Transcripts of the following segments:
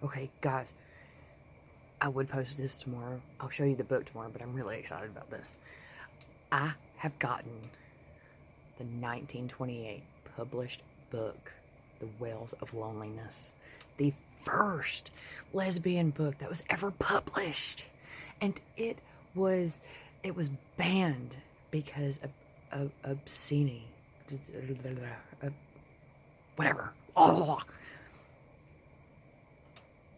Okay, guys, I would post this tomorrow. I'll show you the book tomorrow, but I'm really excited about this. I have gotten the 1928 published book, The Wells of Loneliness. The first lesbian book that was ever published. And it was banned because of obscenity. Whatever. Oh,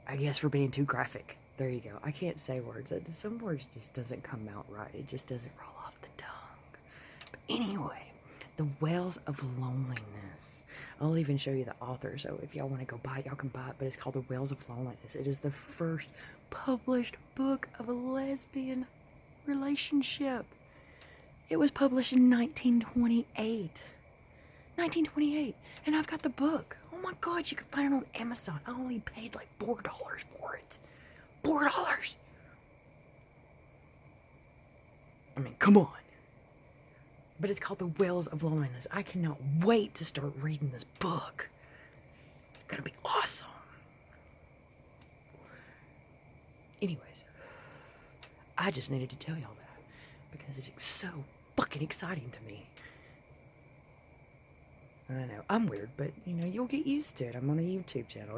I guess we're being too graphic. There you go. I can't say words. Some words just doesn't come out right. It just doesn't roll off the tongue. But anyway, The Wells of Loneliness. I'll even show you the author, so if y'all want to go buy it, y'all can buy it, but it's called The Wells of Loneliness. It is the first published book of a lesbian relationship. It was published in 1928. 1928, and I've got the book. Oh my god, you can find it on Amazon. I only paid like $4 for it. $4! I mean, come on. But it's called The Wells of Loneliness. I cannot wait to start reading this book. It's gonna be awesome. Anyways, I just needed to tell y'all that because it's so fucking exciting to me. I know, I'm weird, but you know, you'll get used to it. I'm on a YouTube channel.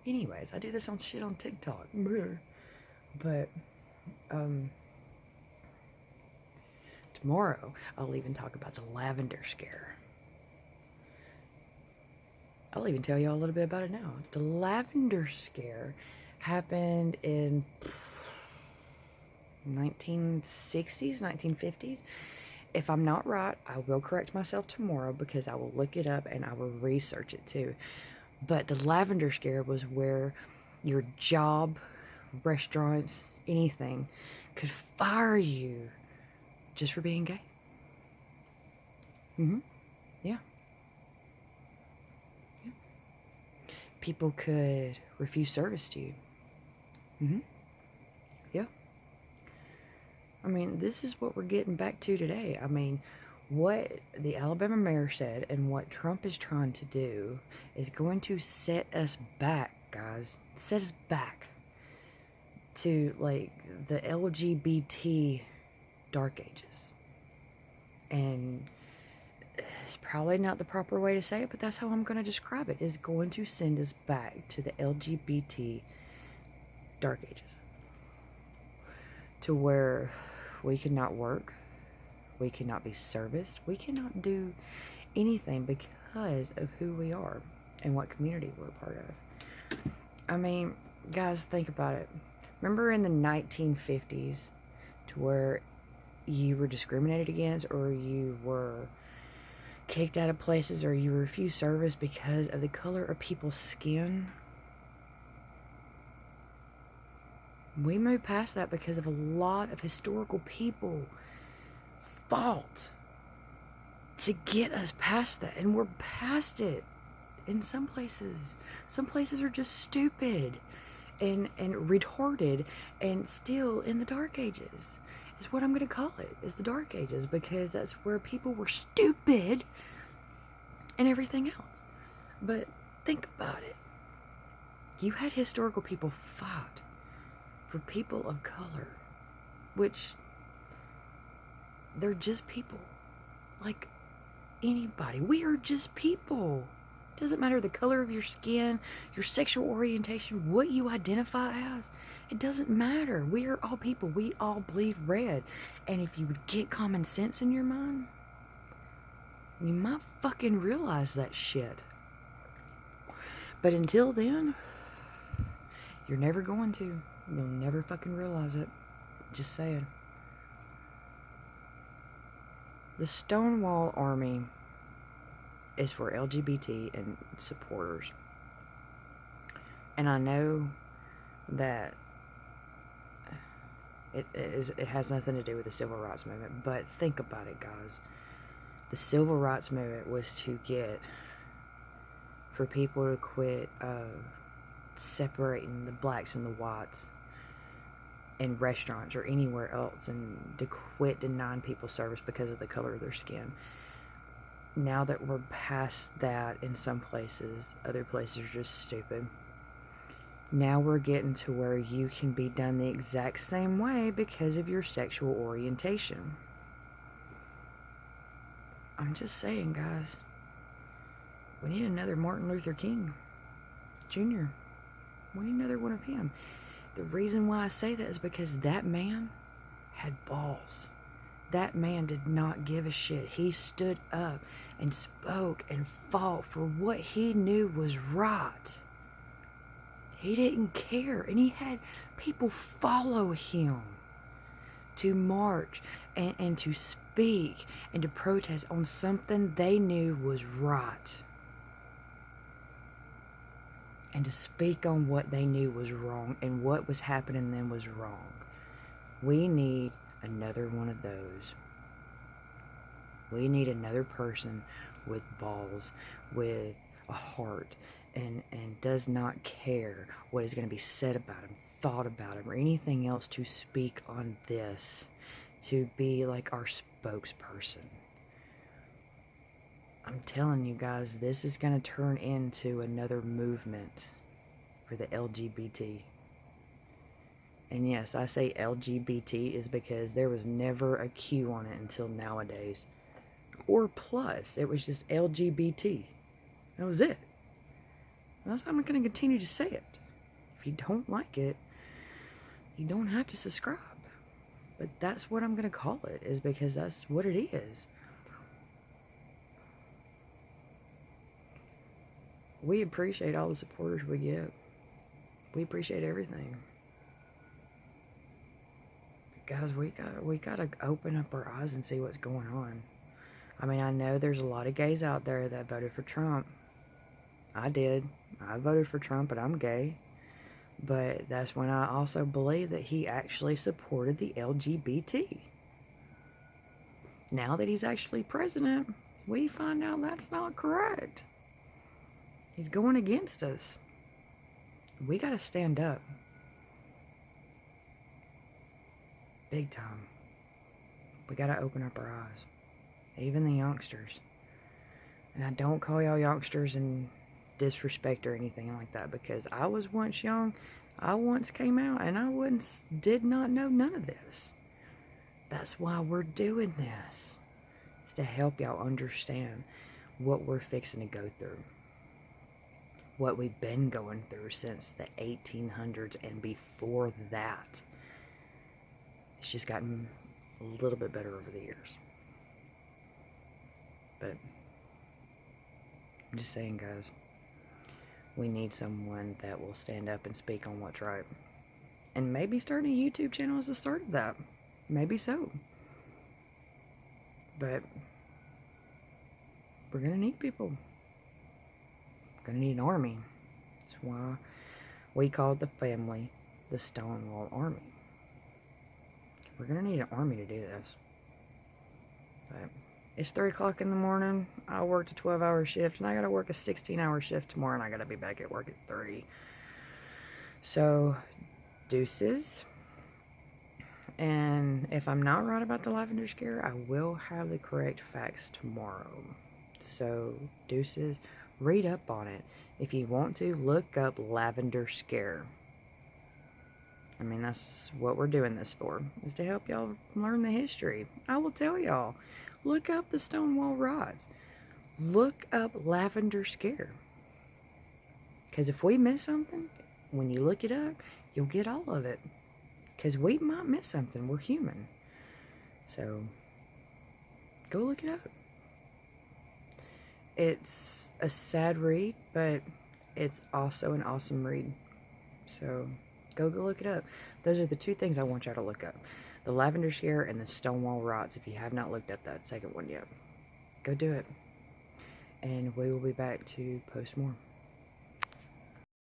Anyways, I do this on shit on TikTok. But, tomorrow, I'll even talk about the lavender scare. I'll even tell you all a little bit about it now. The lavender scare happened in 1960s, 1950s. If I'm not right, I will correct myself tomorrow because I will look it up and I will research it too. But the lavender scare was where your job, restaurants, anything could fire you just for being gay. Yeah. People could refuse service to you. Yeah. I mean, this is what we're getting back to today. I mean, what the Alabama mayor said and what Trump is trying to do is going to set us back, guys. Set us back to, like, the LGBT dark ages. And it's probably not the proper way to say it, but that's how I'm going to describe it. It's going to send us back to the LGBT dark ages. To where we cannot work, we cannot be serviced, we cannot do anything because of who we are and what community we're a part of. I mean, guys, think about it. Remember in the 1950s to where you were discriminated against or you were kicked out of places or you refused service because of the color of people's skin? We moved past that because of a lot of historical people fought to get us past that, and we're past it in some places. Some places are just stupid and retarded and still in the dark ages is what I'm going to call it, is the dark ages, because that's where people were stupid and everything else. But think about it. You had historical people fight for people of color, which they're just people like anybody. We are just people. Doesn't matter the color of your skin, your sexual orientation, what you identify as. It doesn't matter. We are all people. We all bleed red. And if you would get common sense in your mind, you might fucking realize that shit. But until then, you're never going to. You'll never fucking realize it. Just saying. The Stonewall Army is for LGBT and supporters. And I know that it has nothing to do with the Civil Rights Movement, but think about it, guys. The Civil Rights Movement was to get for people to quit separating the blacks and the whites in restaurants or anywhere else, and to quit denying people service because of the color of their skin. Now that we're past that in some places, other places are just stupid. Now we're getting to where you can be done the exact same way because of your sexual orientation. I'm just saying, guys. We need another Martin Luther King Jr. We need another one of him. The reason why I say that is because that man had balls. That man did not give a shit. He stood up and spoke and fought for what he knew was right. He didn't care. And he had people follow him to march and to speak and to protest on something they knew was right. And to speak on what they knew was wrong and what was happening then was wrong. We need another one of those. We need another person with balls, with a heart, and does not care what is going to be said about him, thought about him, or anything else to speak on this, to be like our spokesperson. I'm telling you guys, this is going to turn into another movement for the LGBT. And yes, I say LGBT is because there was never a Q on it until nowadays. Or plus, it was just LGBT. That was it. That's how I'm going to continue to say it. If you don't like it, you don't have to subscribe. But that's what I'm going to call it, is because that's what it is. We appreciate all the supporters we get. We appreciate everything. But guys, we gotta open up our eyes and see what's going on. I mean, I know there's a lot of gays out there that voted for Trump. I did. I voted for Trump, but I'm gay. But that's when I also believe that he actually supported the LGBT. Now that he's actually president, we find out that's not correct. He's going against us. We gotta stand up. Big time. We gotta open up our eyes. Even the youngsters. And I don't call y'all youngsters in disrespect or anything like that, because I was once young. I once came out and I did not know none of this. That's why we're doing this. It's to help y'all understand what we're fixing to go through. What we've been going through since the 1800s and before that. It's just gotten a little bit better over the years. But I'm just saying, guys, we need someone that will stand up and speak on what's right. And maybe starting a YouTube channel is the start of that. Maybe so. But we're going to need people. We're going to need an army. That's why we called the family the Stonewall Army. We're going to need an army to do this. But it's 3 o'clock in the morning. I worked a 12-hour shift, and I got to work a 16-hour shift tomorrow, and I got to be back at work at 3. So, deuces. And if I'm not right about the lavender scare, I will have the correct facts tomorrow. So, deuces. Read up on it. If you want to, look up lavender scare. I mean, that's what we're doing this for, is to help y'all learn the history. I will tell y'all, look up the Stonewall Riots. Look up lavender scare. Because if we miss something, when you look it up, you'll get all of it. Because we might miss something. We're human. So, go look it up. It's a sad read, but it's also an awesome read. So, go look it up. Those are the 2 things I want y'all to look up. The lavender scare and the Stonewall Riots, if you have not looked up that second one yet. Go do it. And we will be back to post more.